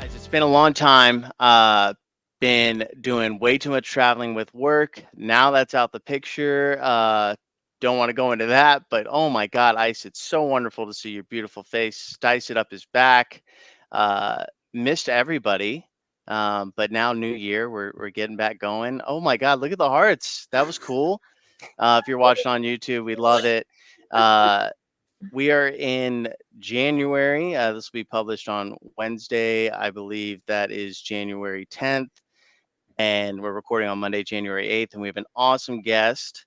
Guys, it's been a long time. Been doing way too much traveling with work. Now that's out the picture. Don't want to go into that, but oh my God, Ice, it's so wonderful to see your beautiful face. Dice it up is back. Uh, Missed everybody. But now New Year, we're getting back going. Oh my God, look at the hearts. That was cool. If you're watching on YouTube, we love it. Uh, we are in January. This will be published on Wednesday. I believe that is January 10th. And we're recording on Monday, January 8th. And we have an awesome guest,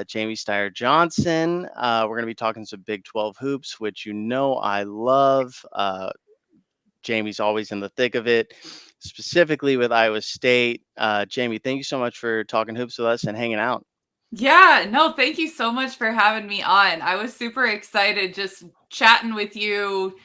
Jamie Steyer Johnson. We're going to be talking some Big 12 hoops, which you know I love. Jamie's always in the thick of it, specifically with Iowa State. Jamie, thank you so much for talking hoops with us and hanging out. Yeah, no, thank you so much for having me on. I was super excited just chatting with you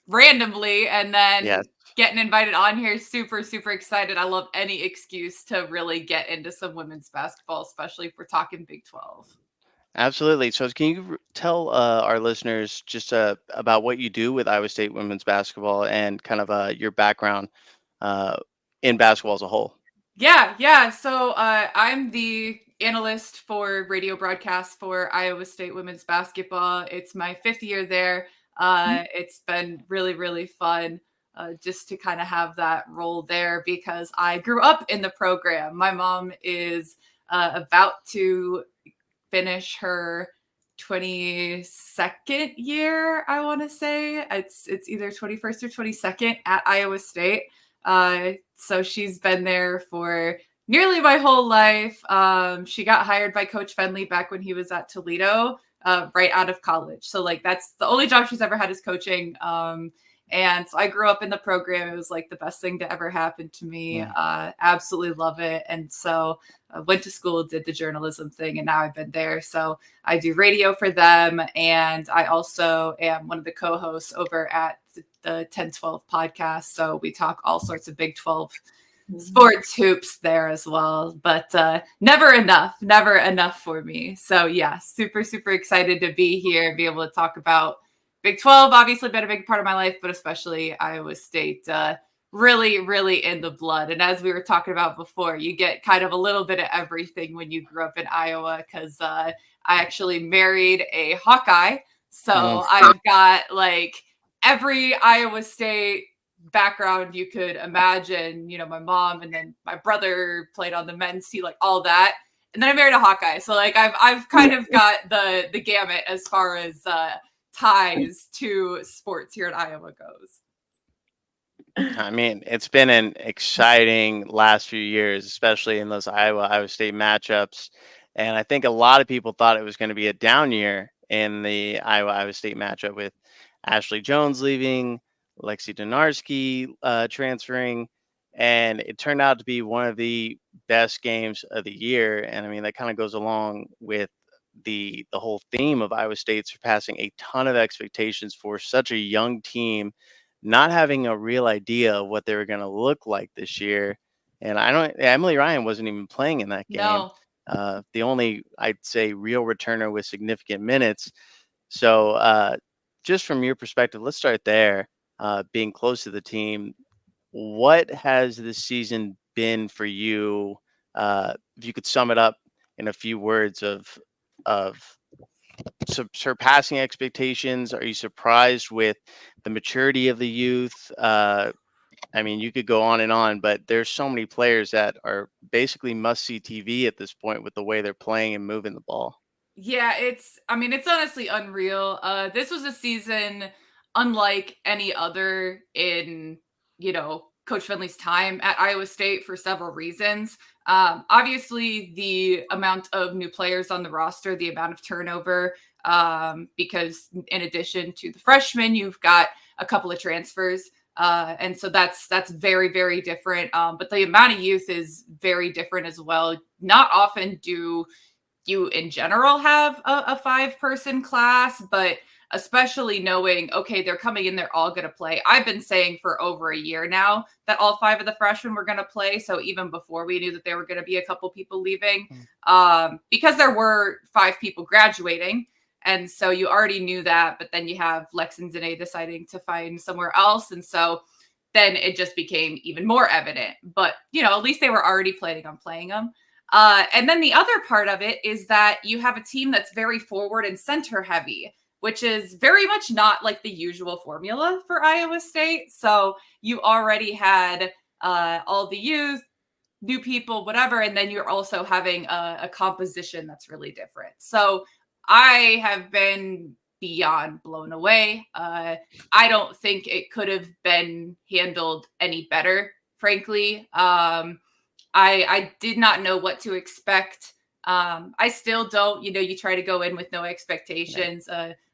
randomly and Yes. then getting invited on here. Super, super excited. I love any excuse to really get into some women's basketball, especially if we're talking Big 12. Absolutely. So, can you tell our listeners just about what you do with Iowa State women's basketball and kind of your background uh, in basketball as a whole? Yeah. So I'm the analyst for radio broadcasts for Iowa State women's basketball. It's my 5th year there. It's been really, really fun just to kind of have that role there because I grew up in the program. My mom is about to finish her 22nd year, I want to say. It's either 21st or 22nd at Iowa State. So she's been there for nearly my whole life. She got hired by Coach Fenley back when he was at Toledo, right out of college. So like that's the only job she's ever had is coaching. And so I grew up in the program. It was like the best thing to ever happen to me. Mm. Absolutely love it. And so I went to school, did the journalism thing, and now I've been there. So I do radio for them. And I also am one of the co-hosts over at the 1012 podcast. So we talk all sorts of Big 12 sports hoops there as well, but never enough for me. So yeah, super, super excited to be here and be able to talk about Big 12. Obviously been a big part of my life, but especially Iowa State, really, really in the blood. And as we were talking about before, you get kind of a little bit of everything when you grew up in Iowa, because I actually married a Hawkeye. Mm. So I've got like every Iowa State background you could imagine. You know, my mom and then my brother played on the men's team, like all that. And then I married a Hawkeye. So like I've kind of got the gamut as far as ties to sports here in Iowa goes. I mean, it's been an exciting last few years, especially in those Iowa State matchups. And I think a lot of people thought it was going to be a down year in the Iowa State matchup with Ashley Jones leaving, Lexi Donarski transferring, and it turned out to be one of the best games of the year. And I mean, that kind of goes along with the whole theme of Iowa State surpassing a ton of expectations for such a young team, not having a real idea of what they were going to look like this year. And I don't, Emily Ryan wasn't even playing in that game. No. The only, I'd say, real returner with significant minutes. So, just from your perspective, let's start there. Being close to the team, what has this season been for you? If you could sum it up in a few words of surpassing expectations, are you surprised with the maturity of the youth? I mean, you could go on and on, but there's so many players that are basically must-see TV at this point with the way they're playing and moving the ball. Yeah, it's honestly unreal. This was a season unlike any other in, Coach Finley's time at Iowa State for several reasons. Obviously, the amount of new players on the roster, the amount of turnover, because in addition to the freshmen, you've got a couple of transfers. And so that's very, very different. But the amount of youth is very different as well. Not often do you in general have a 5-person class, but especially knowing, okay, they're coming in, they're all going to play. I've been saying for over a year now that all 5 of the freshmen were going to play. So even before we knew that there were going to be a couple people leaving, because there were 5 people graduating. And so you already knew that, but then you have Lex and Danae deciding to find somewhere else. And so then it just became even more evident. But, at least they were already planning on playing them. And then the other part of it is that you have a team that's very forward and center heavy, which is very much not like the usual formula for Iowa State. So you already had all the youth, new people, whatever, and then you're also having a composition that's really different. So I have been beyond blown away. I don't think it could have been handled any better, frankly. I did not know what to expect. I still don't. You try to go in with no expectations.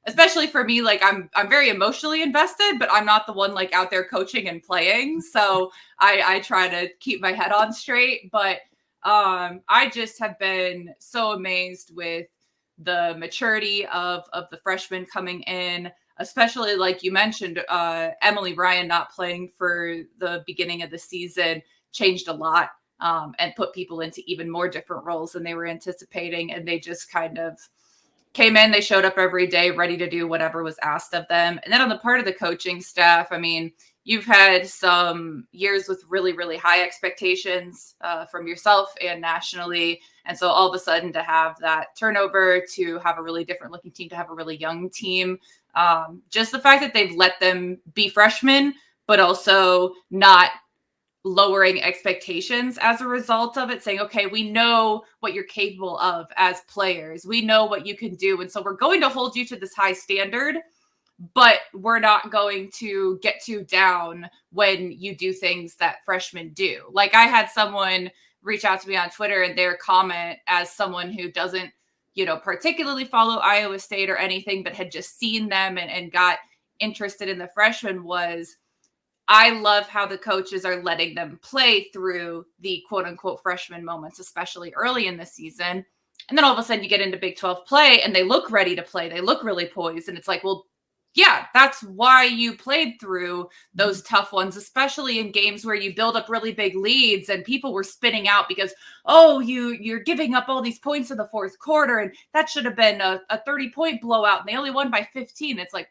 Especially for me, like I'm very emotionally invested, but I'm not the one like out there coaching and playing. So I try to keep my head on straight. But I just have been so amazed with the maturity of the freshmen coming in, especially like you mentioned, Emily Ryan not playing for the beginning of the season changed a lot. And put people into even more different roles than they were anticipating. And they just kind of came in, they showed up every day, ready to do whatever was asked of them. And then on the part of the coaching staff, I mean, you've had some years with really, really high expectations from yourself and nationally. And so all of a sudden to have that turnover, to have a really different looking team, to have a really young team, just the fact that they've let them be freshmen, but also not lowering expectations as a result of it, saying, okay, we know what you're capable of as players. We know what you can do. And so we're going to hold you to this high standard, but we're not going to get you down when you do things that freshmen do. Like I had someone reach out to me on Twitter, and their comment, as someone who doesn't, particularly follow Iowa State or anything, but had just seen them and got interested in the freshmen, was, I love how the coaches are letting them play through the quote unquote freshman moments, especially early in the season. And then all of a sudden you get into Big 12 play and they look ready to play. They look really poised. And it's like, well, yeah, that's why you played through those tough ones, especially in games where you build up really big leads and people were spinning out because, you're giving up all these points in the fourth quarter. And that should have been a 30-point blowout. And they only won by 15. It's like,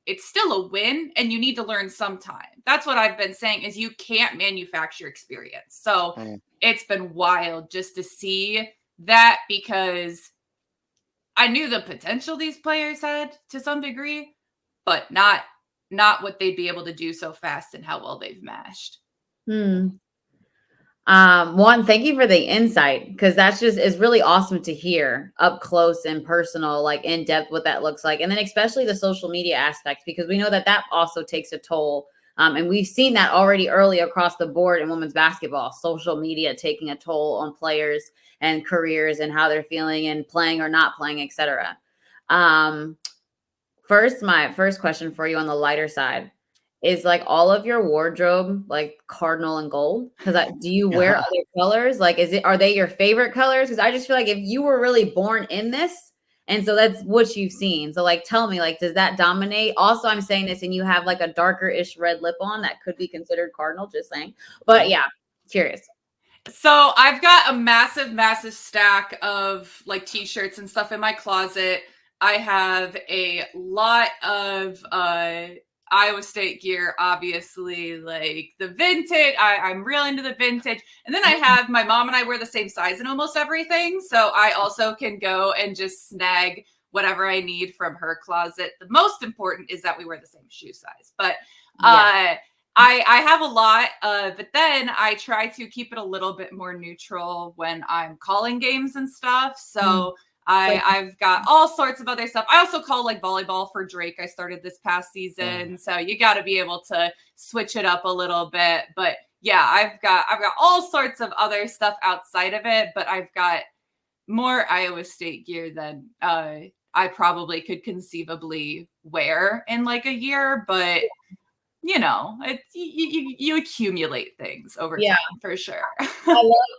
it's still a win, and you need to learn sometime. That's what I've been saying, is you can't manufacture experience. So It's been wild just to see that, because I knew the potential these players had to some degree, but not what they'd be able to do so fast and how well they've mashed. One, thank you for the insight, because that's just is really awesome to hear up close and personal, like in depth, what that looks like. And then especially the social media aspect, because we know that also takes a toll. And we've seen that already early across the board in women's basketball, social media taking a toll on players and careers and how they're feeling and playing or not playing, etc. My first question for you on the lighter side is, like, all of your wardrobe like cardinal and gold? Because do you wear other colors? Like, are they your favorite colors? Because I just feel like if you were really born in this, and so that's what you've seen. So like, tell me, like, does that dominate? Also, I'm saying this, and you have like a darker-ish red lip on that could be considered cardinal, just saying. But yeah, curious. So I've got a massive, massive stack of like t-shirts and stuff in my closet. I have a lot of Iowa State gear, obviously, like the vintage. I'm real into the vintage. And then I have, my mom and I wear the same size in almost everything. So I also can go and just snag whatever I need from her closet. The most important is that we wear the same shoe size. But I have a lot, but then I try to keep it a little bit more neutral when I'm calling games and stuff. So I've got all sorts of other stuff. I also call like volleyball for Drake. I started this past season. So you got to be able to switch it up a little bit. But yeah, I've got all sorts of other stuff outside of it, but I've got more Iowa State gear than I probably could conceivably wear in like a year. But you accumulate things over time, for sure.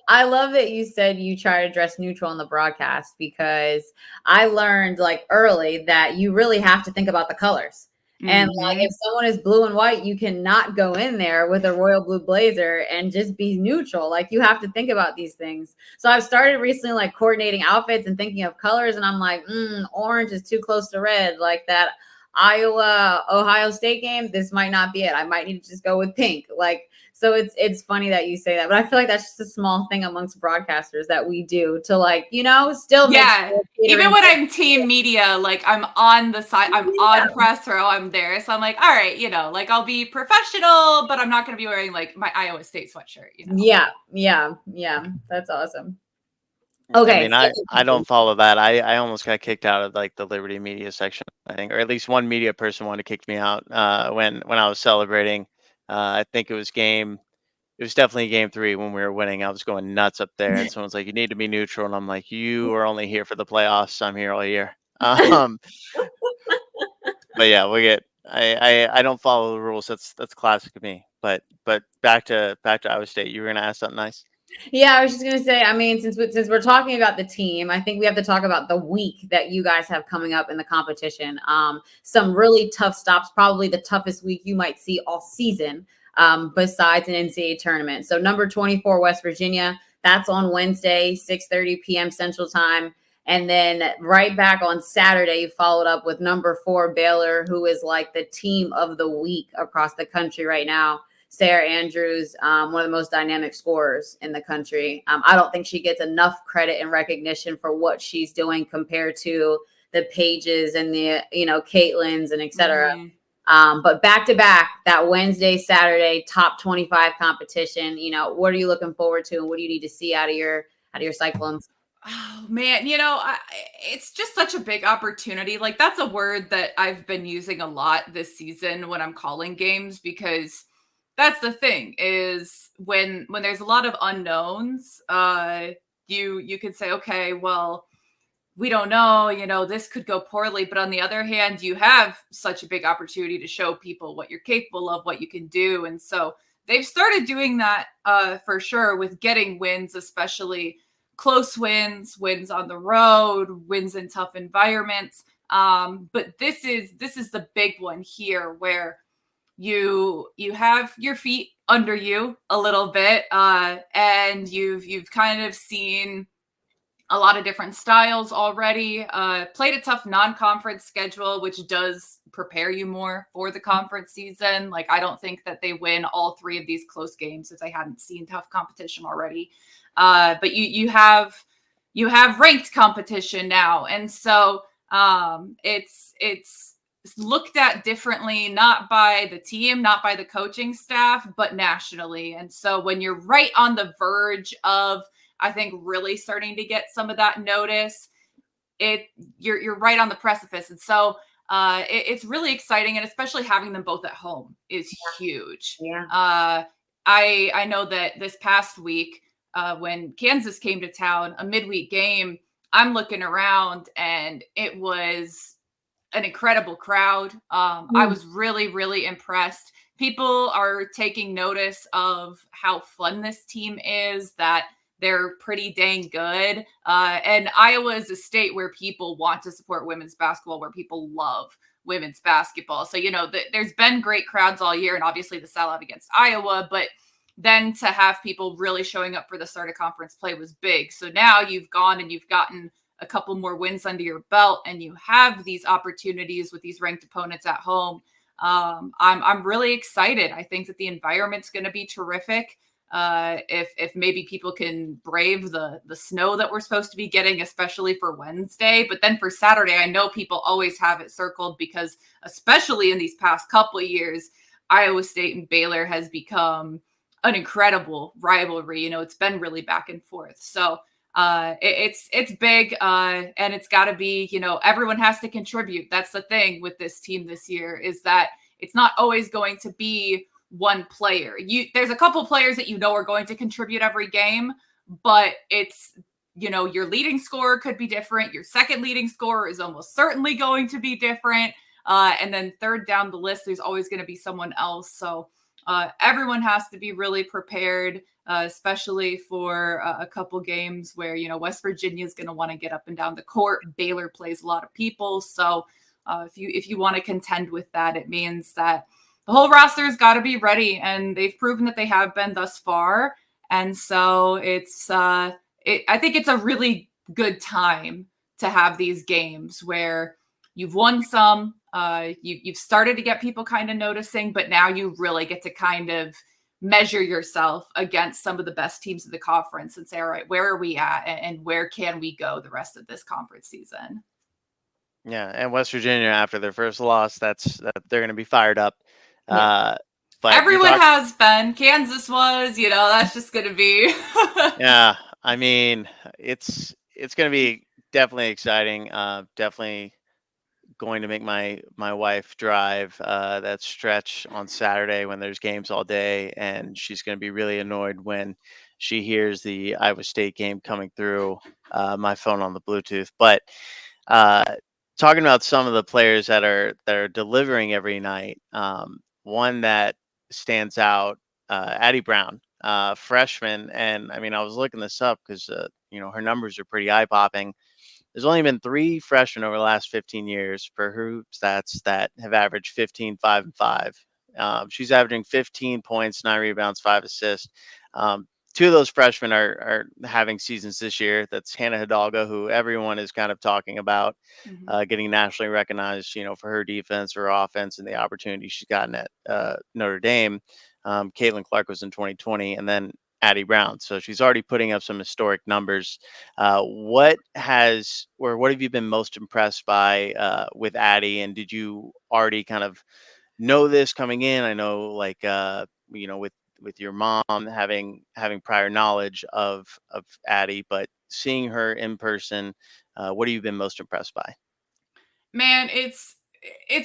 I love that you said you try to dress neutral in the broadcast, because I learned like early that you really have to think about the colors. And like, if someone is blue and white, you cannot go in there with a royal blue blazer and just be neutral. Like, you have to think about these things. So I've started recently like coordinating outfits and thinking of colors, and I'm like, orange is too close to red, like that. Iowa, Ohio State game, this might not be it. I might need to just go with pink. Like, so it's funny that you say that, but I feel like that's just a small thing amongst broadcasters that we do to, like, still make sure even when I'm team media, like I'm on the side, I'm on press row, I'm there. So I'm like, all right, like I'll be professional, but I'm not going to be wearing like my Iowa State sweatshirt. Yeah. That's awesome. Okay. I mean, I don't follow that. I almost got kicked out of like the Liberty media section, I think, or at least one media person wanted to kick me out when I was celebrating. I think it was definitely game 3 when we were winning. I was going nuts up there, and someone's like, "You need to be neutral," and I'm like, "You are only here for the playoffs. I'm here all year." But yeah, I don't follow the rules. That's classic of me. But back to Iowa State. You were gonna ask something nice. Yeah, I was just gonna say. I mean, since we're talking about the team, I think we have to talk about the week that you guys have coming up in the competition. Some really tough stops, probably the toughest week you might see all season, besides an NCAA tournament. So number 24, West Virginia. That's on Wednesday, 6:30 p.m. Central Time. And then right back on Saturday, you followed up with number 4, Baylor, who is like the team of the week across the country right now. Sarah Andrews, one of the most dynamic scorers in the country. I don't think she gets enough credit and recognition for what she's doing compared to the Pages and the, Caitlins and et cetera. But back to back, that Wednesday, Saturday, top 25 competition, what are you looking forward to, and what do you need to see out of your Cyclones? Oh man, it's just such a big opportunity. Like, that's a word that I've been using a lot this season when I'm calling games, because that's the thing, is when there's a lot of unknowns, you could say, okay, well, we don't know, this could go poorly. But on the other hand, you have such a big opportunity to show people what you're capable of, what you can do. And so they've started doing that for sure, with getting wins, especially close wins on the road, wins in tough environments. But this is the big one here, where you have your feet under you a little bit, and you've kind of seen a lot of different styles already, played a tough non-conference schedule, which does prepare you more for the conference season. Like, I don't think that they win all 3 of these close games if they hadn't seen tough competition already. But you have ranked competition now. And so it's looked at differently, not by the team, not by the coaching staff, but nationally. And so when you're right on the verge of, I think, really starting to get some of that notice, you're right on the precipice. And so it's really exciting, and especially having them both at home is huge. Yeah. I know that this past week, when Kansas came to town, a midweek game, I'm looking around and it was an incredible crowd. I was really, really impressed. People are taking notice of how fun this team is, that they're pretty dang good. And Iowa is a state where people want to support women's basketball, where people love women's basketball. So, there's been great crowds all year, and obviously the sellout against Iowa, but then to have people really showing up for the start of conference play was big. So now you've gone and you've gotten a couple more wins under your belt, and you have these opportunities with these ranked opponents at home. I'm really excited. I think that the environment's going to be terrific. If maybe people can brave the snow that we're supposed to be getting, especially for Wednesday. But then for Saturday, I know people always have it circled, because especially in these past couple of years, Iowa State and Baylor has become an incredible rivalry. It's been really back and forth. So it's big, and it's got to be, everyone has to contribute. That's the thing with this team this year, is that it's not always going to be one player. There's a couple players that are going to contribute every game, but it's, your leading scorer could be different. Your second leading scorer is almost certainly going to be different. And then third down the list, there's always going to be someone else. So everyone has to be really prepared, especially for a couple games where, West Virginia is going to want to get up and down the court. Baylor plays a lot of people. So if you want to contend with that, it means that the whole roster has got to be ready, and they've proven that they have been thus far. And so I think it's a really good time to have these games where you've won some, You've started to get people kind of noticing, but now you really get to kind of measure yourself against some of the best teams in the conference and say, all right, where are we at and where can we go the rest of this conference season? Yeah, and West Virginia after their first loss, that they're going to be fired up. Yeah. But you're Everyone talking, has been. Kansas was, that's just going to be. yeah. I mean, it's going to be definitely exciting. Definitely going to make my wife drive that stretch on Saturday when there's games all day, and she's going to be really annoyed when she hears the Iowa State game coming through my phone on the Bluetooth. But uh, talking about some of the players that are delivering every night, one that stands out, Addie Brown, freshman, and I mean I was looking this up because her numbers are pretty eye popping. There's only been 3 freshmen over the last 15 years per Hoop Stats that have averaged 15, 5, and 5. She's averaging 15 points, 9 rebounds, 5 assists. Um, 2 of those freshmen are having seasons this year. That's Hannah Hidalgo, who everyone is kind of talking about, Mhm. getting nationally recognized, for her defense, her offense, and the opportunity she's gotten at Notre Dame. Caitlin Clark was in 2020, and then Addie Brown. So she's already putting up some historic numbers. What have you been most impressed by with Addie? And did you already kind of know this coming in? I know, like with your mom having prior knowledge of Addie, but seeing her in person, what have you been most impressed by? Man, it's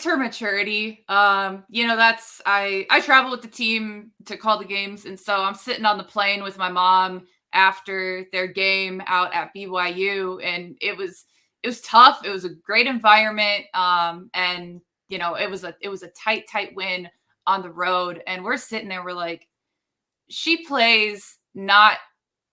her maturity. That's I travel with the team to call the games, and so I'm sitting on the plane with my mom after their game out at BYU, and it was tough. It was a great environment, and it was a tight win on the road, and we're sitting there, we're like, she plays not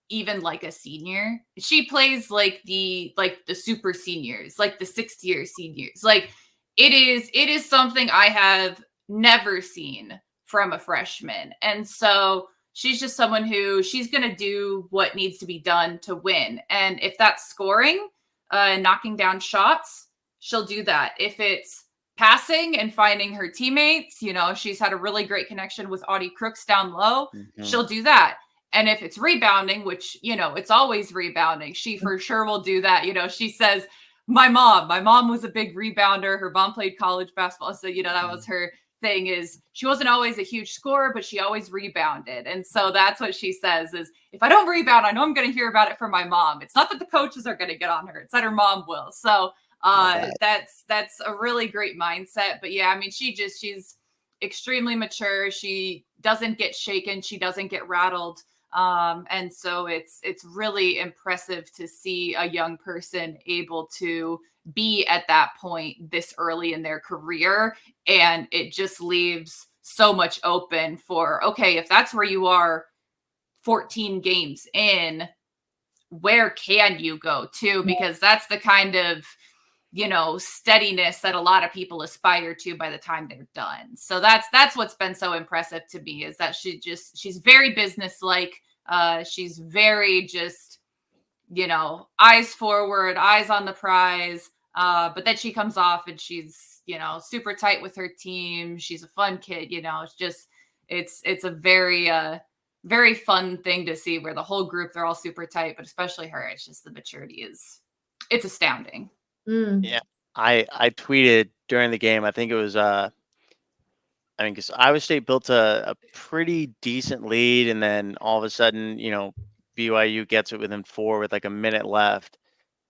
even like a senior. She plays like the super seniors, like the 6th-year seniors. Like it is something I have never seen from a freshman. And so she's just someone who she's going to do what needs to be done to win. And if that's scoring, knocking down shots, she'll do that. If it's passing and finding her teammates, she's had a really great connection with Audie Crooks down low, Hmm. she'll do that. And if it's rebounding, which, it's always rebounding, she for sure will do that. She says, my mom was a big rebounder. Her mom played college basketball. So, that was her thing, is she wasn't always a huge scorer, but she always rebounded. And so that's what she says is, if I don't rebound, I know I'm going to hear about it from my mom. It's not that the coaches are going to get on her. It's that her mom will. So Love that. that's a really great mindset. But yeah, I mean, she's extremely mature. She doesn't get shaken. She doesn't get rattled. And so it's really impressive to see a young person able to be at that point this early in their career. And it just leaves so much open for, okay, if that's where you are 14 games in, where can you go to? Because that's the kind of steadiness that a lot of people aspire to by the time they're done. So that's what's been so impressive to me, is that she's very businesslike. She's very just, eyes forward, eyes on the prize. But then she comes off and she's, super tight with her team. She's a fun kid, it's just, it's a very, very fun thing to see, where the whole group, they're all super tight, but especially her, it's just the maturity it's astounding. Mm. Yeah, I tweeted during the game. I think it was I mean, because Iowa State built a pretty decent lead, and then all of a sudden, BYU gets it within 4 with like a minute left,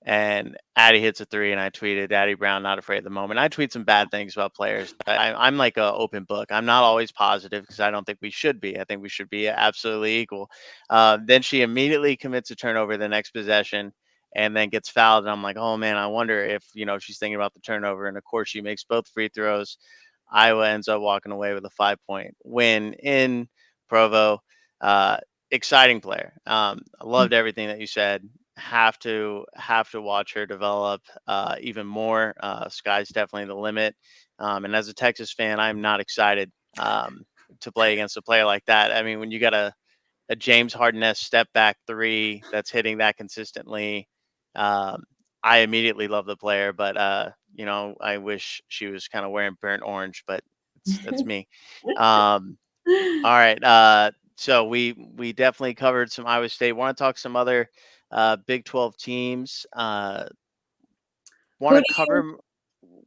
and Addie hits a 3, and I tweeted, "Addie Brown, not afraid of the moment." I tweet some bad things about players. I'm like a open book. I'm not always positive because I don't think we should be. I think we should be absolutely equal. Then she immediately commits a turnover the next possession, and then gets fouled, and I'm like, "Oh man, I wonder if she's thinking about the turnover." And of course, she makes both free throws. Iowa ends up walking away with a 5-point win in Provo. Uh, Exciting player. I loved everything that you said. Have to watch her develop even more. Sky's definitely the limit. And as a Texas fan, I'm not excited to play against a player like that. I mean, when you got a James Harden-esque step back 3 that's hitting that consistently, um, I immediately love the player. But I wish she was kind of wearing burnt orange, but that's me. Um, all right. So we definitely covered some Iowa State. Want to talk some other Big 12 teams? Want Who to do cover? you,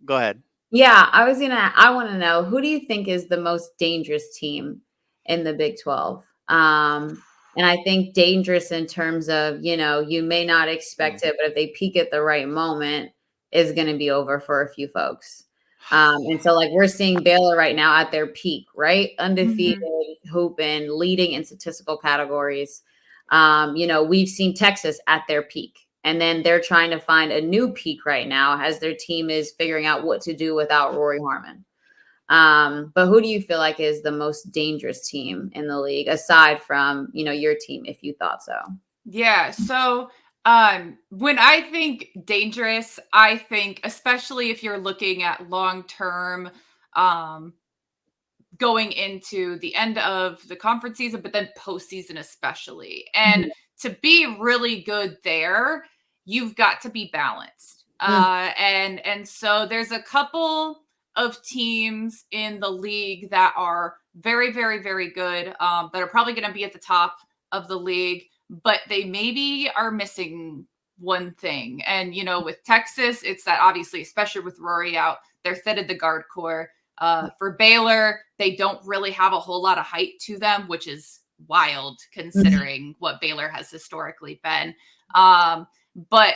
Go ahead. yeah, I want to know, who do you think is the most dangerous team in the Big 12? And I think dangerous in terms of, you may not expect Mm. it, but if they peak at the right moment, is going to be over for a few folks. And so, like, we're seeing Baylor right now at their peak, right? Undefeated, hooping, leading in statistical categories. We've seen Texas at their peak. And then they're trying to find a new peak right now as their team is figuring out what to do without Rory Harmon. But who do you feel like is the most dangerous team in the league, aside from, your team, if you thought so? Yeah. So when I think dangerous, I think, especially if you're looking at long term, going into the end of the conference season, but then postseason especially. And to be really good there, you've got to be balanced. And so there's a couple of teams in the league that are very, very, very good, that are probably going to be at the top of the league, but they maybe are missing one thing. And, with Texas, it's that obviously, especially with Rory out, they're thin the guard core. For Baylor, they don't really have a whole lot of height to them, which is wild considering what Baylor has historically been. But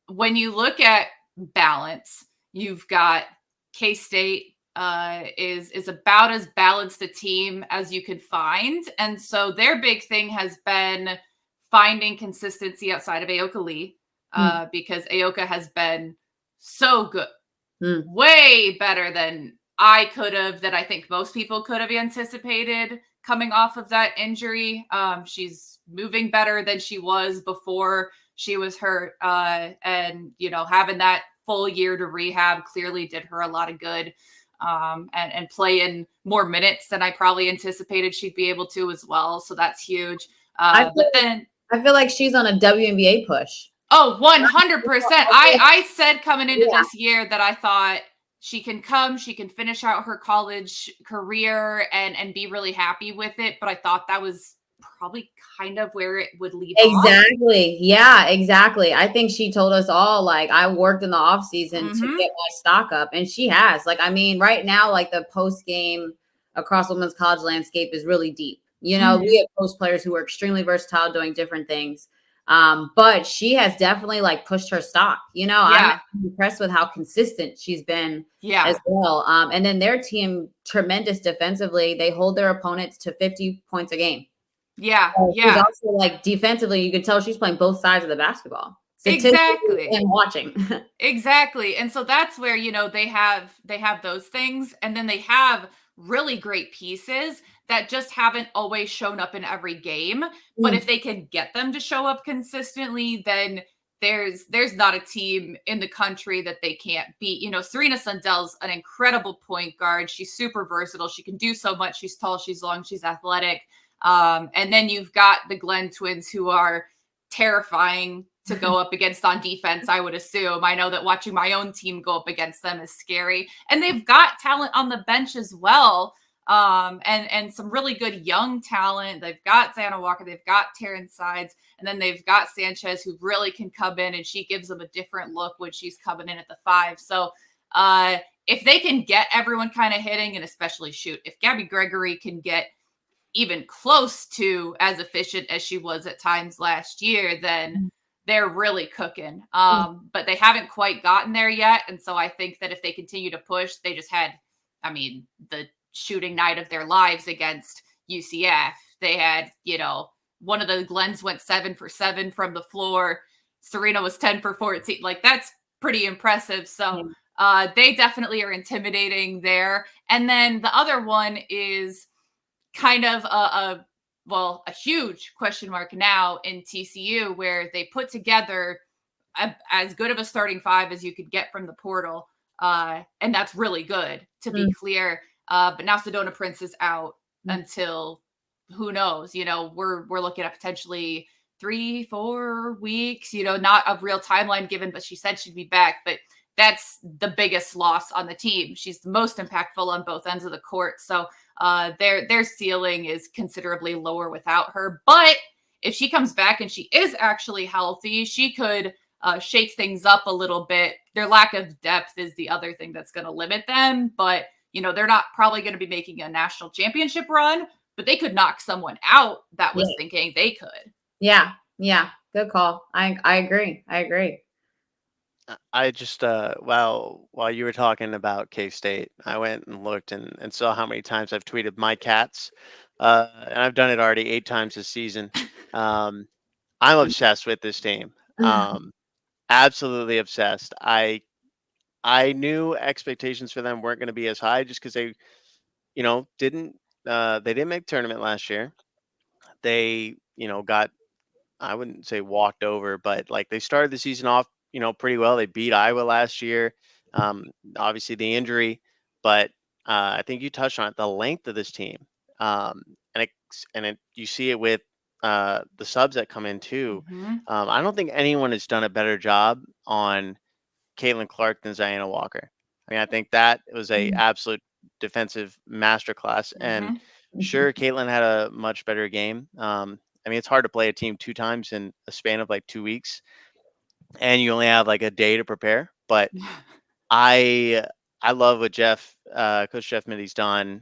when you look at balance, you've got K-State is about as balanced a team as you could find. And so their big thing has been finding consistency outside of Aoka Lee, because Aoka has been so good, way better than I could have, that I think most people could have anticipated coming off of that injury. She's moving better than she was before she was hurt. And, having that full year to rehab clearly did her a lot of good, and play in more minutes than I probably anticipated she'd be able to as well. So that's huge. I feel like she's on a WNBA push. Oh, 100%. I said coming into this year that I thought she can finish out her college career and be really happy with it. But I thought that was probably kind of where it would leave off. Exactly. Yeah, exactly. I think she told us all, like, I worked in the off season to get my stock up, and she has. Like, I mean, right now, like, the post game across women's college landscape is really deep. We have post players who are extremely versatile, doing different things. But she has definitely, like, pushed her stock. I'm impressed with how consistent she's been as well. And then their team, tremendous defensively. They hold their opponents to 50 points a game. Yeah. She's also, like, defensively, you can tell she's playing both sides of the basketball. Exactly. And watching. Exactly. And so that's where, they have those things. And then they have really great pieces that just haven't always shown up in every game. But if they can get them to show up consistently, then there's not a team in the country that they can't beat. Serena Sundell's an incredible point guard. She's super versatile. She can do so much. She's tall, she's long, she's athletic. And then you've got the Glenn twins, who are terrifying to go up against on defense, I would assume. I know that watching my own team go up against them is scary. And they've got talent on the bench as well. And some really good young talent. They've got Xana Walker, they've got Taryn Sides, and then they've got Sanchez, who really can come in, and she gives them a different look when she's coming in at the 5. So if they can get everyone kind of hitting, and especially if Gabby Gregory can get even close to as efficient as she was at times last year, then they're really cooking. But they haven't quite gotten there yet. And so I think that if they continue to push, they just had, the shooting night of their lives against UCF. They had, one of the Glens went 7 for 7 from the floor. Serena was 10 for 14. Like, that's pretty impressive. So they definitely are intimidating there. And then the other one is kind of a huge question mark now in TCU, where they put together as good of a starting 5 as you could get from the portal. And that's really good, to be clear. But now Sedona Prince is out until who knows, we're looking at potentially 3-4 weeks, not a real timeline given, but she said she'd be back. But that's the biggest loss on the team. She's the most impactful on both ends of the court. So their ceiling is considerably lower without her. But if she comes back and she is actually healthy, she could shake things up a little bit. Their lack of depth is the other thing that's going to limit them. But, they're not probably going to be making a national championship run, but they could knock someone out that was thinking they could. Yeah. Yeah. Good call. I agree. I just while you were talking about K-State, I went and looked and saw how many times I've tweeted my Cats, and I've done it already 8 times this season. I'm obsessed with this team. Absolutely obsessed. I knew expectations for them weren't going to be as high just because they, they didn't make tournament last year. They, got, I wouldn't say walked over, but like they started the season off, pretty well. They beat Iowa last year. Obviously the injury, but I think you touched on it, the length of this team. You see it with the subs that come in too. I don't think anyone has done a better job on Caitlin Clark than Ziana Walker. I mean, I think that was a absolute defensive masterclass. And sure, Caitlin had a much better game. I mean, it's hard to play a team 2 times in a span of like 2 weeks, and you only have like a day to prepare. But I love what Coach Jeff Mitty's done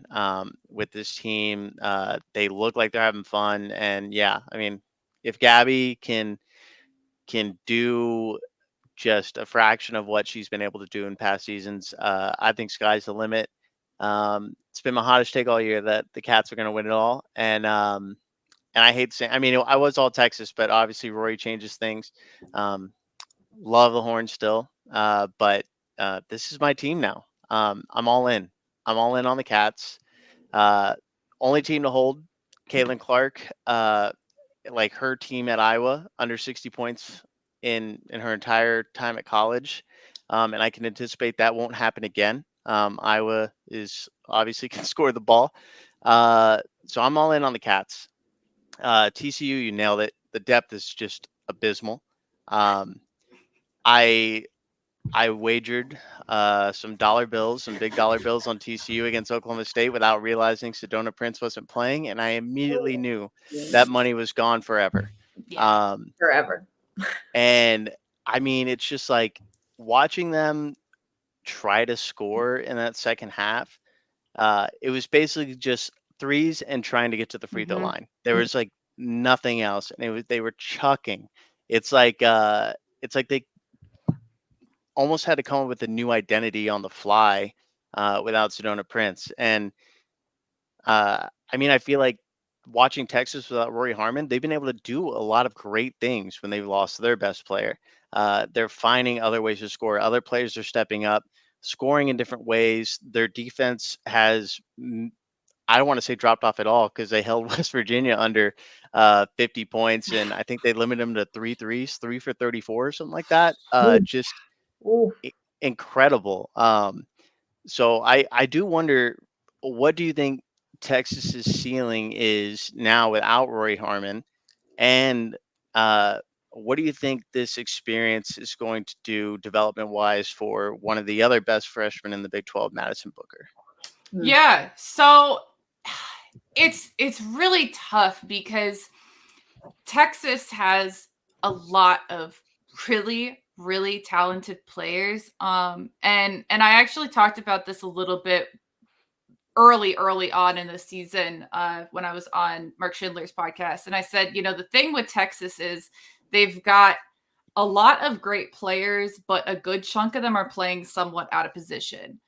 with this team. They look like they're having fun, and yeah, I mean, if Gabby can do just a fraction of what she's been able to do in past seasons, I think sky's the limit. It's been my hottest take all year that the Cats are going to win it all, and I hate saying, I mean, I was all Texas, but obviously Rory changes things. Love the Horns still, but this is my team now. I'm all in. I'm all in on the Cats. Only team to hold Caitlin Clark, like her team at Iowa, under 60 points in her entire time at college. And I can anticipate that won't happen again. Iowa is obviously can score the ball. So I'm all in on the Cats. TCU, you nailed it. The depth is just abysmal. I wagered some big dollar bills on TCU against Oklahoma State without realizing Sedona Prince wasn't playing, and I immediately knew that money was gone forever. Forever. And I mean, it's just like watching them try to score in that second half. It was basically just threes and trying to get to the free throw line. There was like nothing else, and they were chucking. It's like they almost had to come up with a new identity on the fly without Sedona Prince. And I mean, I feel like watching Texas without Rory Harmon, they've been able to do a lot of great things when they've lost their best player. They're finding other ways to score. Other players are stepping up, scoring in different ways. Their defense has, I don't want to say dropped off at all, because they held West Virginia under 50 points, and I think they limited them to 3 threes, 3 for 34 or something like that. Just incredible. So I do wonder, what do you think Texas's ceiling is now without Rory Harmon, and what do you think this experience is going to do development wise for one of the other best freshmen in the Big 12, Madison Booker? Yeah, so it's really tough because Texas has a lot of really, really talented players. And I actually talked about this a little bit early on in the season when I was on Mark Schindler's podcast. And I said, the thing with Texas is they've got a lot of great players, but a good chunk of them are playing somewhat out of position.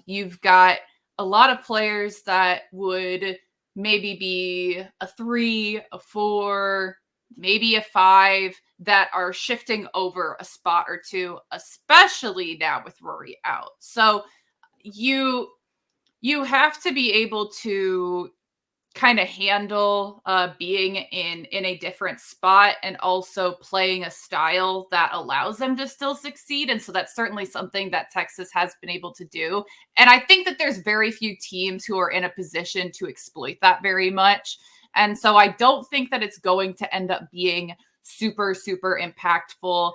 You've got a lot of players that would maybe be a 3, a 4, maybe a 5 that are shifting over a spot or two, especially now with Rory out. So you have to be able to kind of handle being in a different spot and also playing a style that allows them to still succeed. And so that's certainly something that Texas has been able to do. And I think that there's very few teams who are in a position to exploit that very much. And so I don't think that it's going to end up being super, super impactful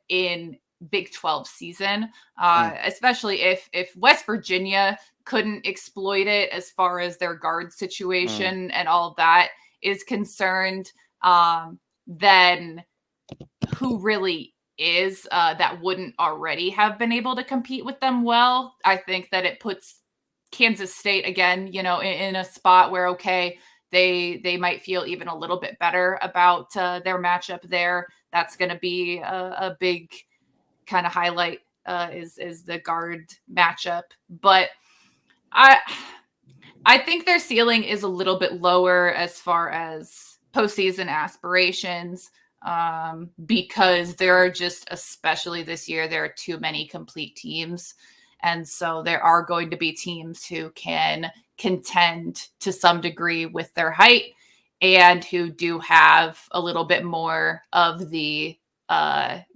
in Big 12 season, especially if West Virginia couldn't exploit it as far as their guard situation and all of that is concerned, then who really is that wouldn't already have been able to compete with them well? I think that it puts Kansas State again, in a spot where, okay, they might feel even a little bit better about their matchup there. That's going to be a big kind of highlight is the guard matchup. But I think their ceiling is a little bit lower as far as postseason aspirations, because there are just, especially this year, there are too many complete teams. And so there are going to be teams who can contend to some degree with their height and who do have a little bit more of the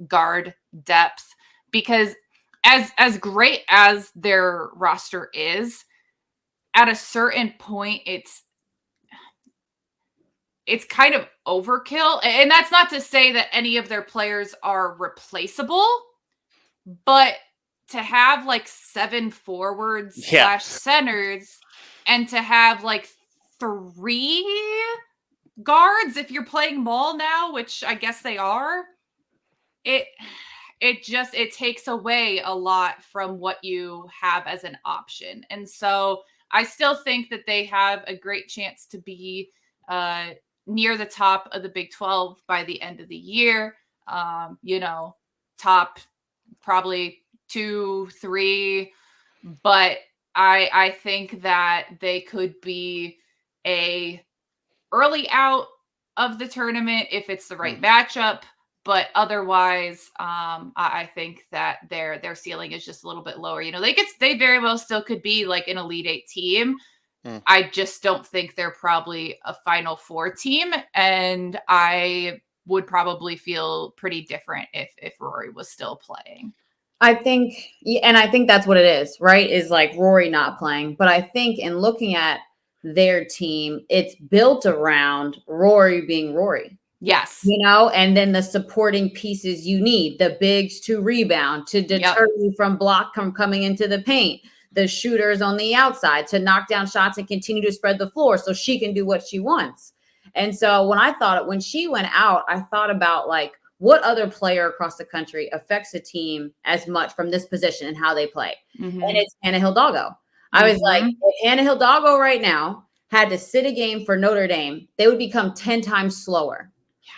guard depth, because as great as their roster is, at a certain point, it's kind of overkill. And that's not to say that any of their players are replaceable, but to have like 7 forwards / centers and to have like 3 guards if you're playing mall now, which I guess they are, it takes away a lot from what you have as an option. And so I still think that they have a great chance to be near the top of the Big 12 by the end of the year. Top probably 2, 3, but I think that they could be a early out of the tournament if it's the right matchup. But otherwise, I think that their ceiling is just a little bit lower. They very well still could be like an Elite 8 team. I just don't think they're probably a Final Four team, and I would probably feel pretty different if Rory was still playing. I think that's what it is, right? Is like Rory not playing. But I think in looking at their team, it's built around Rory being Rory. Yes. And then the supporting pieces you need, the bigs to rebound, to deter you from coming into the paint, the shooters on the outside to knock down shots and continue to spread the floor so she can do what she wants. And so when she went out, I thought about like, what other player across the country affects a team as much from this position and how they play? And it's Hannah Hidalgo. I was like, if Hannah Hidalgo right now had to sit a game for Notre Dame, they would become 10 times slower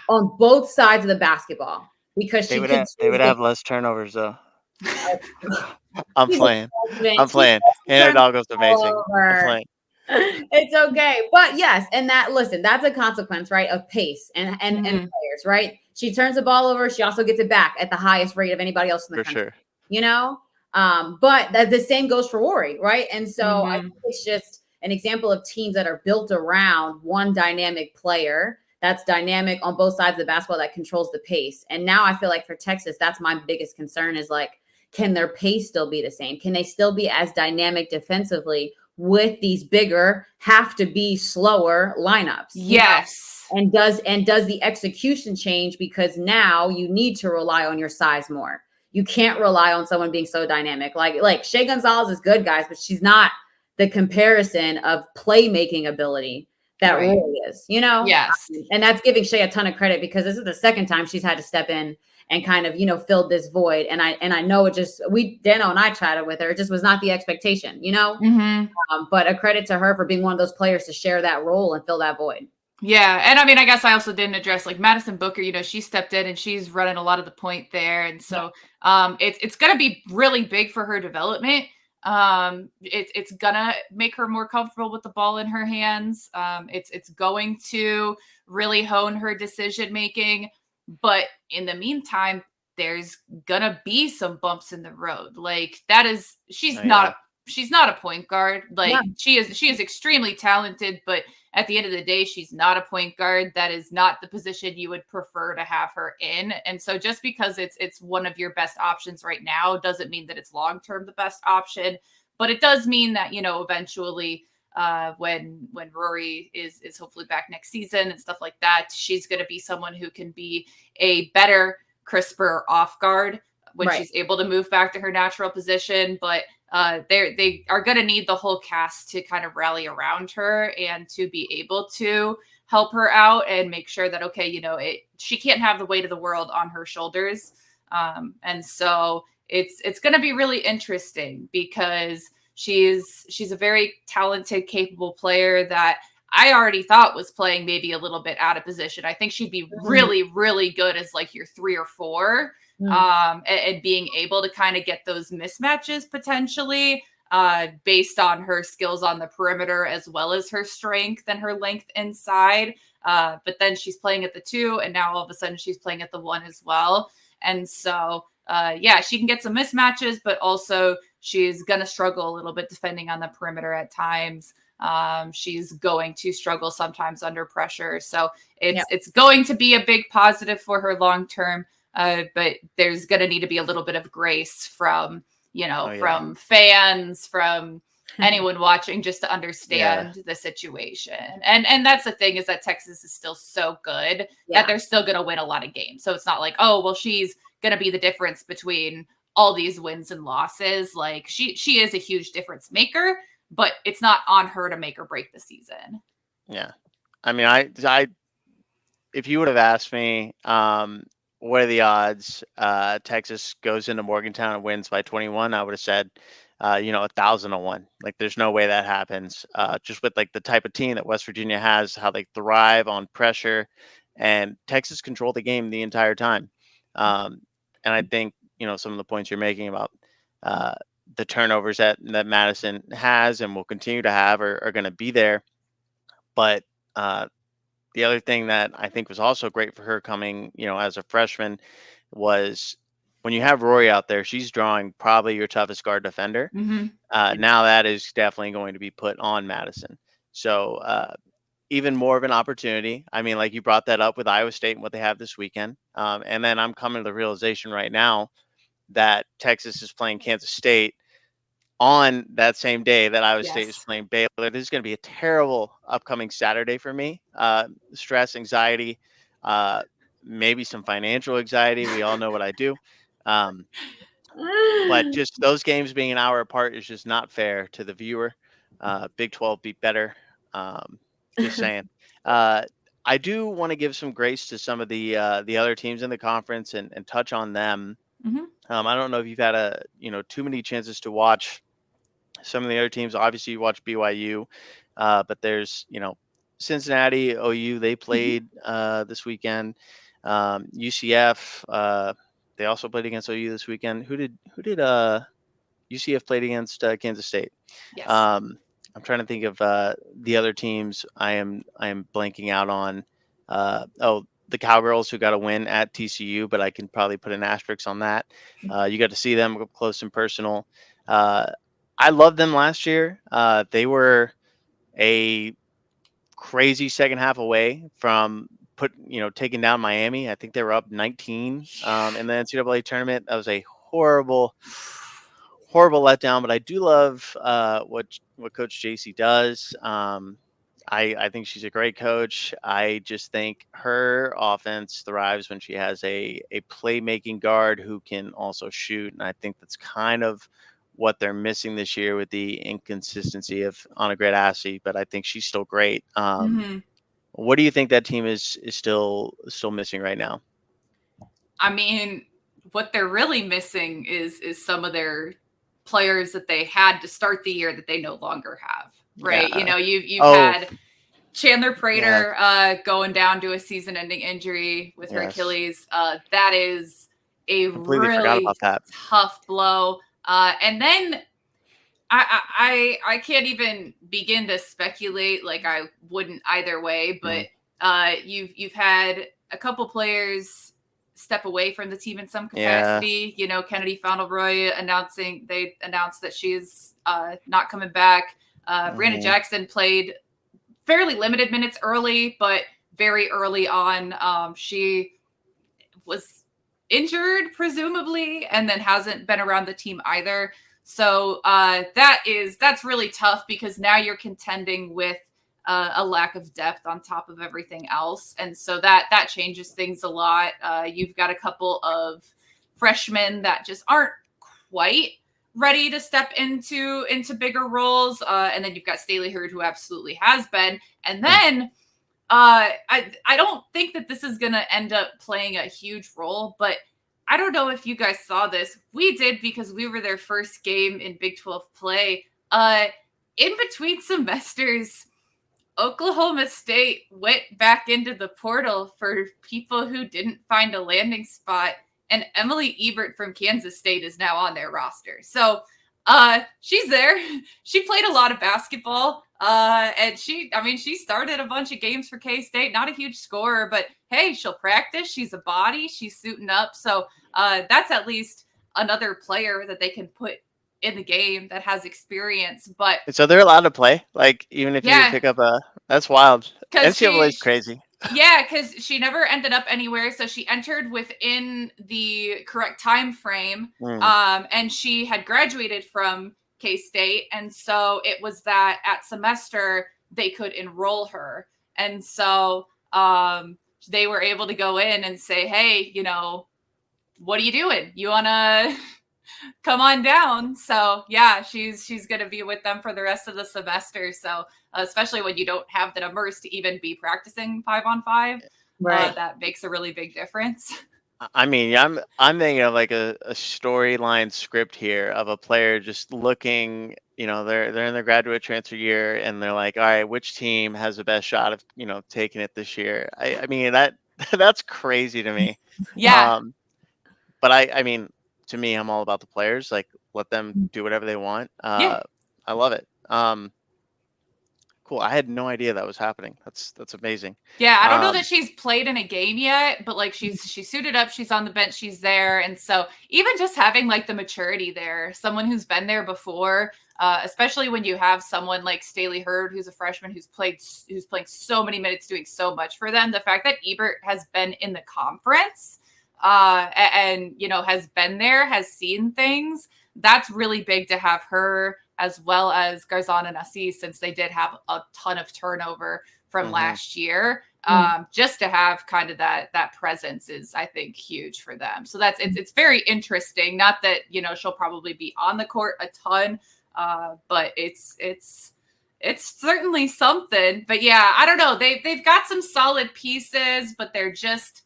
on both sides of the basketball because they would have less turnovers though. I'm playing. Hannah Hidalgo's amazing. I'm playing. It's okay. But yes, and that's a consequence, right, of pace and players, right? She turns the ball over. She also gets it back at the highest rate of anybody else in the country. Sure. But the same goes for Rory, right? And so I think it's just an example of teams that are built around one dynamic player that's dynamic on both sides of the basketball that controls the pace. And now I feel like for Texas, that's my biggest concern is like, can their pace still be the same? Can they still be as dynamic defensively with these bigger, have to be slower lineups? Yes. And does the execution change because now you need to rely on your size more? You can't rely on someone being so dynamic. Like Shea Gonzalez is good, guys, but she's not the comparison of playmaking ability that Rory is, Yes. And that's giving Shea a ton of credit because this is the second time she's had to step in and kind of, filled this void. And I know it just, Dano and I chatted with her. It just was not the expectation, but a credit to her for being one of those players to share that role and fill that void. Yeah. And I mean, I guess I also didn't address like Madison Booker, she stepped in and she's running a lot of the point there. And so it's going to be really big for her development. It's gonna make her more comfortable with the ball in her hands. It's going to really hone her decision making, but in the meantime, there's gonna be some bumps in the road. Like she's not a point guard. Like she is extremely talented, but at the end of the day, she's not a point guard. That is not the position you would prefer to have her in. And so just because it's one of your best options right now doesn't mean that it's long-term the best option, but it does mean that, eventually when Rory is hopefully back next season and stuff like that, she's going to be someone who can be a better, crisper off guard when she's able to move back to her natural position. But they are going to need the whole cast to kind of rally around her and to be able to help her out and make sure that, okay, she can't have the weight of the world on her shoulders. And so it's going to be really interesting because she's a very talented, capable player that I already thought was playing maybe a little bit out of position. I think she'd be really, really good as like your 3 or 4, and being able to kind of get those mismatches potentially based on her skills on the perimeter as well as her strength and her length inside. But then she's playing at the 2, and now all of a sudden she's playing at the 1 as well. And so, she can get some mismatches, but also she's going to struggle a little bit defending on the perimeter at times. She's going to struggle sometimes under pressure. So it's going to be a big positive for her long term. But there's going to need to be a little bit of grace from, from fans, from anyone watching, just to understand the situation. And that's the thing, is that Texas is still so good that they're still going to win a lot of games. So it's not like, oh, well, she's going to be the difference between all these wins and losses. Like she is a huge difference maker, but it's not on her to make or break the season. Yeah. I mean, I if you would have asked me, what are the odds Texas goes into Morgantown and wins by 21, I would have said, 1,000-1. Like, there's no way that happens. Just with like the type of team that West Virginia has, how they thrive on pressure, and Texas controlled the game the entire time. And I think, some of the points you're making about the turnovers that Madison has and will continue to have are going to be there. But the other thing that I think was also great for her coming, as a freshman, was when you have Rory out there, she's drawing probably your toughest guard defender. Now that is definitely going to be put on Madison. So even more of an opportunity. I mean, like you brought that up with Iowa State and what they have this weekend. And then I'm coming to the realization right now that Texas is playing Kansas State on that same day that Iowa State is playing Baylor. This is going to be a terrible upcoming Saturday for me. Stress, anxiety, maybe some financial anxiety. We all know what I do. But just those games being an hour apart is just not fair to the viewer. Big 12 be better. Just saying. I do want to give some grace to some of the other teams in the conference and touch on them. I don't know if you've had too many chances to watch some of the other teams. Obviously, you watch BYU, but there's Cincinnati, OU. They played this weekend. UCF. They also played against OU this weekend. Who did UCF played against Kansas State? Yes. I'm trying to think of the other teams. I am blanking out on. The Cowgirls, who got a win at TCU, but I can probably put an asterisk on that. You got to see them up close and personal. I loved them last year. They were a crazy second half away from taking down Miami. I think they were up 19 in the NCAA tournament. That was a horrible letdown, but I do love what Coach JC does. I think she's a great coach. I just think her offense thrives when she has a playmaking guard who can also shoot, and I think that's kind of what they're missing this year with the inconsistency of Anna Gradassy, but I think she's still great. What do you think that team is still missing right now? I mean, what they're really missing is some of their players that they had to start the year that they no longer have, right? Yeah. You've had Chandler Prater going down to a season-ending injury with her Achilles. That is a really tough blow. And then I can't even begin to speculate. Like, I wouldn't either way, but you've had a couple players step away from the team in some capacity. Kennedy Fauntleroy announced that she's not coming back. Brandon Jackson played fairly limited minutes early, but very early on, she was injured, presumably, and then hasn't been around the team either. So that's really tough, because now you're contending with a lack of depth on top of everything else. And so that changes things a lot. You've got a couple of freshmen that just aren't quite ready to step into bigger roles. And then you've got Staley Hurd, who absolutely has been. And then I don't think that this is going to end up playing a huge role, but I don't know if you guys saw this. We did, because we were their first game in Big 12 play. In between semesters, Oklahoma State went back into the portal for people who didn't find a landing spot, and Emily Ebert from Kansas State is now on their roster. So she's there. She played a lot of basketball, and she started a bunch of games for K-State. Not a huge scorer, but hey, she'll practice. She's a body. She's suiting up. So that's at least another player that they can put in the game that has experience. But So they're allowed to play, like, even if you pick up that's wild. NCAA is crazy. Yeah, because she never ended up anywhere. So she entered within the correct time frame, and she had graduated from K-State. And so it was that at semester they could enroll her. And so they were able to go in and say, hey, what are you doing? You want to come on down? So yeah, she's going to be with them for the rest of the semester. So especially when you don't have the numbers to even be practicing 5-on-5, right? That makes a really big difference. I mean, I'm thinking of like a storyline script here of a player just looking, they're in their graduate transfer year, and they're like, all right, which team has the best shot of, taking it this year? I mean, that's crazy to me. Yeah. But I mean, to me, I'm all about the players. Like, let them do whatever they want. Yeah. I love it. Cool. I had no idea that was happening. That's amazing. Yeah, I don't know that she's played in a game yet, but like she's suited up, she's on the bench, she's there. And so even just having like the maturity there, someone who's been there before, especially when you have someone like Staley Hurd, who's a freshman who's playing so many minutes, doing so much for them. The fact that Ebert has been in the conference and has been there, has seen things, that's really big to have her, as well as Garzon and Assis, since they did have a ton of turnover from last year. Just to have kind of that presence is, I think, huge for them. So it's very interesting. Not that, she'll probably be on the court a ton, but it's certainly something. But yeah, I don't know. They've got some solid pieces, but they're just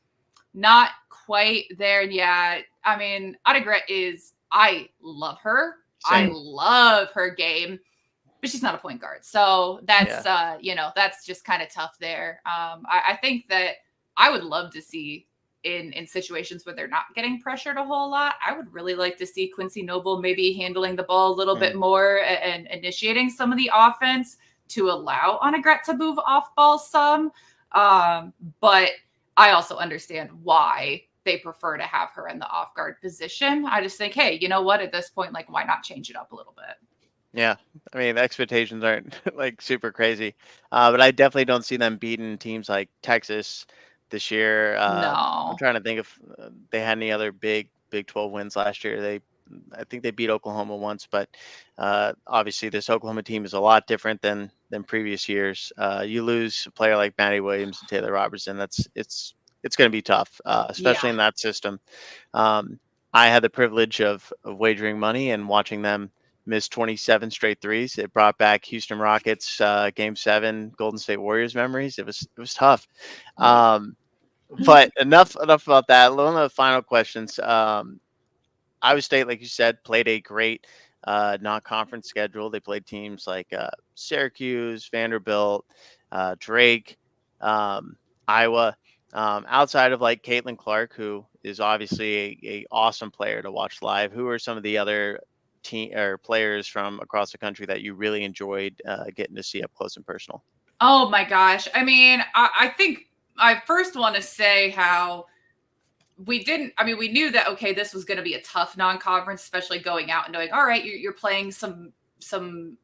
not quite there. And yeah, I mean, Adegret I love her. Same. I love her game, but she's not a point guard. So that's, that's just kind of tough there. I think that I would love to see in situations where they're not getting pressured a whole lot, I would really like to see Quincy Noble maybe handling the ball a little bit more and initiating some of the offense to allow Adegret to move off ball some. But I also understand why they prefer to have her in the off guard position. I just think, hey, you know what? At this point, like, why not change it up a little bit? Yeah. I mean, the expectations aren't like super crazy, but I definitely don't see them beating teams like Texas this year. No. I'm trying to think if they had any other big Big 12 wins last year. I think they beat Oklahoma once, but obviously this Oklahoma team is a lot different than previous years. You lose a player like Maddie Williams and Taylor Robertson. It's going to be tough, especially in that system. I had the privilege of wagering money and watching them miss 27 straight threes. It brought back Houston Rockets Game 7 Golden State Warriors memories. It was tough. But enough about that. One of the final questions. Iowa State, like you said, played a great non-conference schedule. They played teams like Syracuse, Vanderbilt, Drake, Iowa. Outside of like Caitlin Clark, who is obviously a awesome player to watch live, who are some of the other team or players from across the country that you really enjoyed getting to see up close and personal? Oh my gosh. I mean, I think I first want to say how we knew that, okay, this was going to be a tough non-conference, especially going out and knowing, all right, you're playing some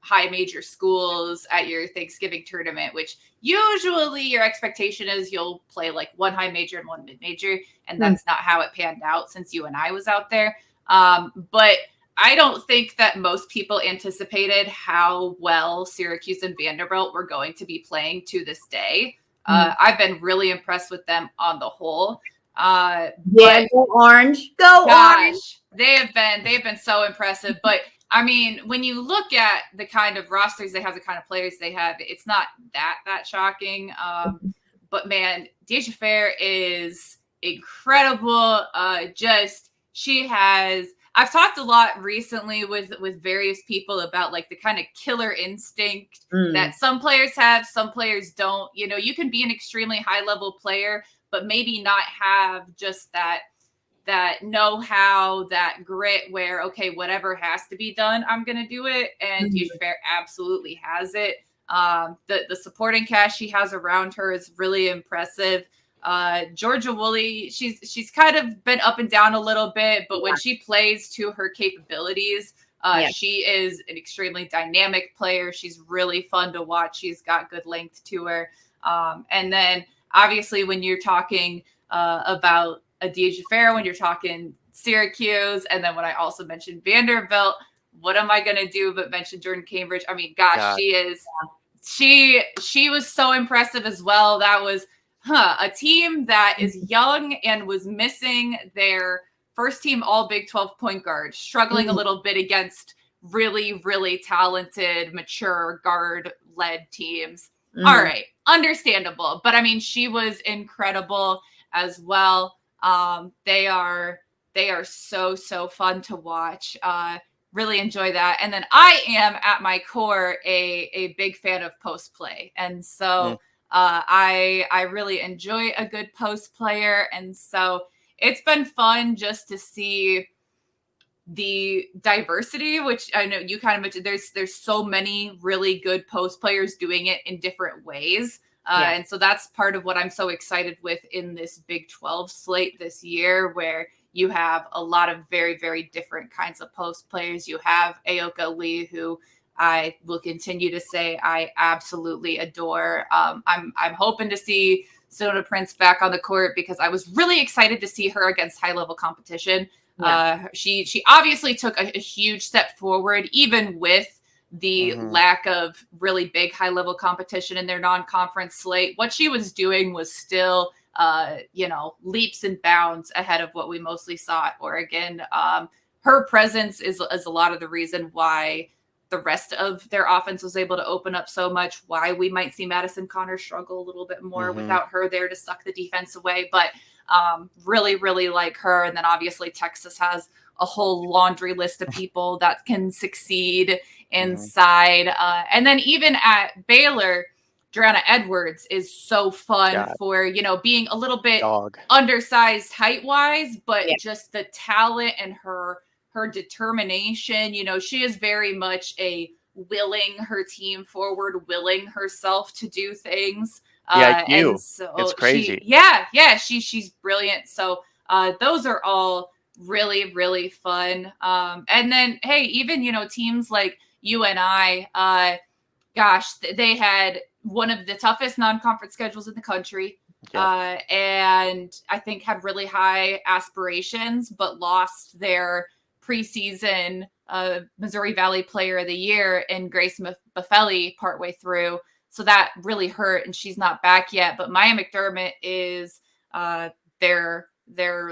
high major schools at your Thanksgiving tournament, which usually your expectation is you'll play like one high major and one mid major. And that's not how it panned out since UNI was out there. But I don't think that most people anticipated how well Syracuse and Vanderbilt were going to be playing to this day. I've been really impressed with them on the whole. Yeah, But go Orange. Go Orange. gosh, they've been so impressive. But I mean, when you look at the kind of rosters they have, the kind of players they have, it's not that shocking. But man, Deja Fair is incredible. Just she has. I've talked a lot recently with various people about like the kind of killer instinct that some players have, some players don't. You know, you can be an extremely high level player, but maybe not have just that know-how, that grit where, okay, whatever has to be done, I'm going to do it. And Deja Fair absolutely has it. The supporting cast she has around her is really impressive. Georgia Woolley, she's kind of been up and down a little bit, but when she plays to her capabilities, she is an extremely dynamic player. She's really fun to watch. She's got good length to her. And then obviously when you're talking about a Deja Fair, when you're talking Syracuse, and then when I also mentioned Vanderbilt, what am I going to do but mention Jordan Cambridge? I mean, gosh, she was so impressive as well. That was a team that is young and was missing their first team all Big 12 point guard, struggling a little bit against really, really talented, mature guard-led teams. All right, understandable. But I mean, she was incredible as well. They are so fun to watch. Really enjoy that. And then I am at my core a big fan of post play. And so I really enjoy a good post player. And so it's been fun just to see the diversity, which I know you kind of mentioned. There's so many really good post players doing it in different ways. And so that's part of what I'm so excited with in this Big 12 slate this year, where you have a lot of very, very different kinds of post players. You have Aoka Lee, who I will continue to say I absolutely adore. I'm hoping to see Sonata Prince back on the court because I was really excited to see her against high level competition. She obviously took a huge step forward, even with the lack of really big high level competition in their non-conference slate. What she was doing was still, leaps and bounds ahead of what we mostly saw at Oregon. Her presence is a lot of the reason why the rest of their offense was able to open up so much, why we might see Madison Connors struggle a little bit more without her there to suck the defense away. But really, really like her. And then obviously Texas has a whole laundry list of people that can succeed inside. And then even at Baylor, Joanna Edwards is so fun for, being a little bit undersized height-wise, but just the talent and her determination. She is very much a willing her team forward, willing herself to do things. And so it's crazy. She's brilliant. So those are all really, really fun. And then, hey, even, teams like UNI, they had one of the toughest non-conference schedules in the country. And I think had really high aspirations, but lost their preseason Missouri Valley Player of the Year in Grace Buffelli partway through. So that really hurt, and she's not back yet. But Maya McDermott is their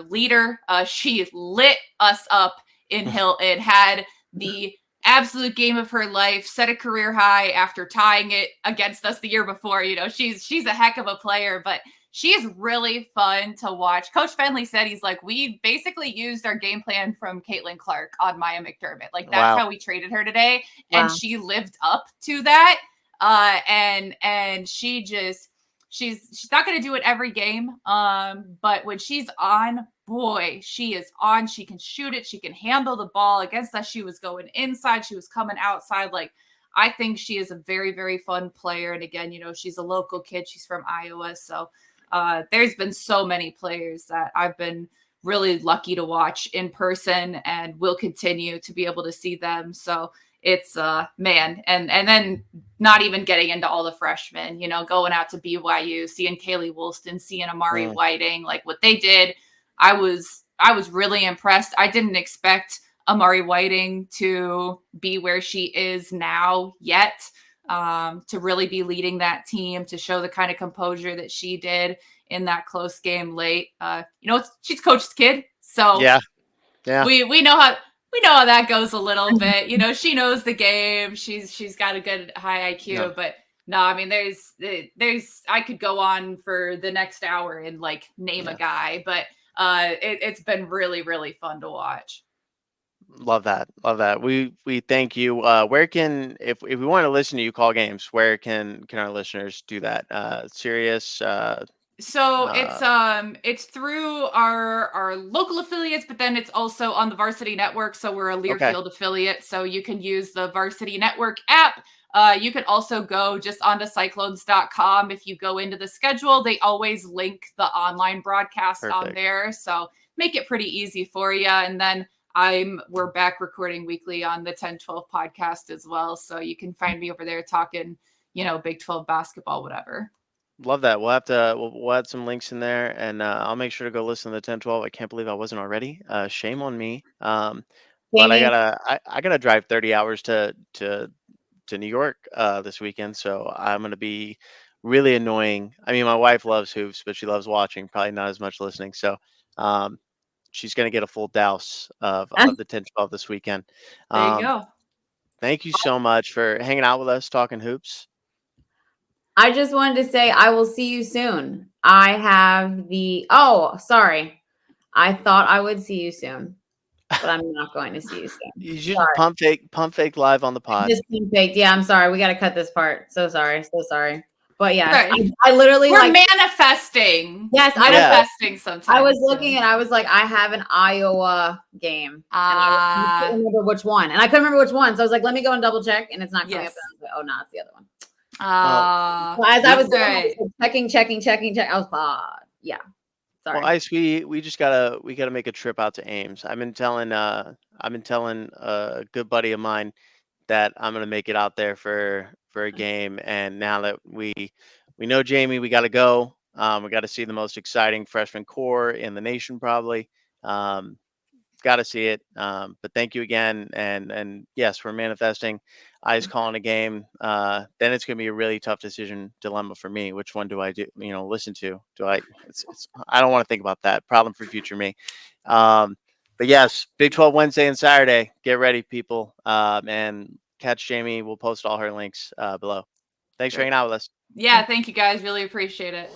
leader. She lit us up in Hilton, had the absolute game of her life, set a career high after tying it against us the year before. She's a heck of a player, but she's really fun to watch. Coach Fenley said, he's like, we basically used our game plan from Caitlin Clark on Maya McDermott. Like, that's how we traded her today. And she lived up to that. And she's not going to do it every game. But when she's on, boy, she is on. She can shoot it. She can handle the ball. Against us, she was going inside. She was coming outside. Like, I think she is a very, very fun player. And again, she's a local kid. She's from Iowa. So there's been so many players that I've been really lucky to watch in person and will continue to be able to see them. So it's man. And then not even getting into all the freshmen, going out to BYU, seeing Kaylee Woolston, seeing Amari Whiting, like what they did. I was really impressed. I didn't expect Amari Whiting to be where she is now yet. to really be leading that team, to show the kind of composure that she did in that close game late. She's coach's kid, so Yeah. we know how that goes a little bit. She knows the game. She's got a good high IQ, Yeah. but no, I mean, there's I could go on for the next hour and like name a guy, but it's been really, really fun to watch. Love that. Love that. We thank you. Where can, if we want to listen to you call games, where can our listeners do that? Sirius. So it's through our local affiliates, but then it's also on the Varsity Network. So we're a Learfield affiliate, so you can use the Varsity Network app. You can also go just onto cyclones.com. If you go into the schedule, they always link the online broadcast on there, so make it pretty easy for you. And then we're back recording weekly on the 10-12 podcast as well, so you can find me over there talking, Big 12 basketball, whatever. Love that. We'll add some links in there, and I'll make sure to go listen to the 10-12. I can't believe I wasn't already. Shame on me. But I gotta drive 30 hours to New York this weekend, so I'm gonna be really annoying. I mean, my wife loves hoops, but she loves watching, probably not as much listening. So she's gonna get a full douse of the 10-12 this weekend. There you go. Thank you so much for hanging out with us, talking hoops. I just wanted to say I will see you soon. I have sorry. I thought I would see you soon, but I'm not going to see you soon. You just pump fake live on the pod. Just pump faked. Yeah, I'm sorry. We got to cut this part. So sorry. But yeah, I literally we're manifesting. Yes, manifesting sometimes. I was looking and I was like, I have an Iowa game. And I couldn't remember which one. And I couldn't remember which one. So I was like, let me go and double check. And it's not coming up. And I was like, oh no, it's the other one. As I was checking, I was yeah. Sorry. Well, Ice, we just gotta make a trip out to Ames. I've been telling a good buddy of mine that I'm gonna make it out there for a game, and now that we know Jamie, we gotta go. We got to see the most exciting freshman core in the nation, probably. Got to see it. But thank you again, and yes, we're manifesting. Ice calling a game. Then it's gonna be a really tough dilemma for me. Which one do I listen to? I don't want to think about that. Problem for future me. But yes, Big 12 Wednesday and Saturday. Get ready, people. And catch Jamie. We'll post all her links below. Thanks for hanging out with us. Yeah, thank you guys. Really appreciate it.